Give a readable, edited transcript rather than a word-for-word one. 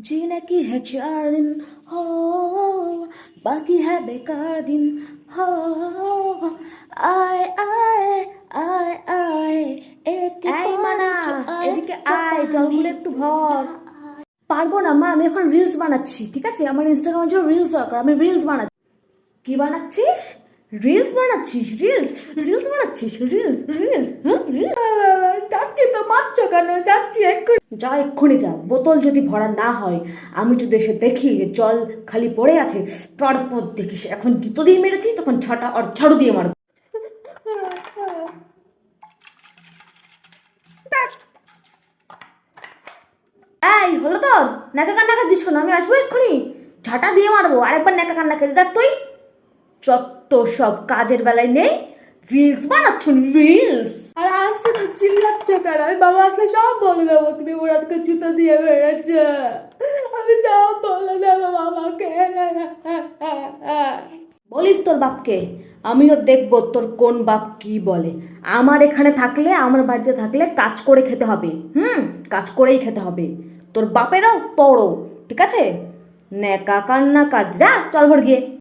जीने की है 4 दिन हो, बाकी है बेकार दिन हो। आए आए आए आए एक মানা এদিকে আয়, জলগুলো একটু ভর। পারবো না মা, আমি এখন রিলস বানাচ্ছি, ঠিক আছে? আমার ইনস্টাগ্রামের জন্য রিলস দরকার, আমি রিলস বানাচ্ছি। কি বানাচ্ছিস? রিলস বানাচ্ছিস? রিলস রিলস বানাচ্ছিস? রিলস রিলস যাচ্ছি তো, মারছো কেন? যাচ্ছি এক্ষুনি। যা, এক্ষুনি যা। বোতল যদি ভরা না হয়, আমি যদি এসে দেখি যে জল খালি পড়ে আছে, তারপর দেখিস এখন জুতো দিয়ে মেরেছি, তখন ছাটা আর ঝাড়ু দিয়ে মারবো। এই হলো তোর? নাকা কান্না কাঁদিস কেন? আমি আসবো এক্ষুনি, ঝাঁটা দিয়ে মারবো। আরেকবার নাকা কান্না খেতে দেখ তুই। যত সব কাজের বেলায় নেই, রিলস বানাচ্ছ, রিলস। আর আসছে তো চিল্লাচ্ছ কেন? আমি বাবা আসলে সব বলে দেবো তুমি ওর আজকে জুতো দিয়ে বেড়েছে। আমি সব বলে দেবো বাবাকে। বলিস তোর বাপকে, আমিও দেখবো তোর কোন বাপ কি বলে। আমার এখানে থাকলে, আমার বাড়িতে থাকলে কাজ করে খেতে হবে। কাজ করেই খেতে হবে, তোর বাপেরও তোরও, ঠিক আছে? নেকা কান্না কাজ, যা চল ভর গিয়ে।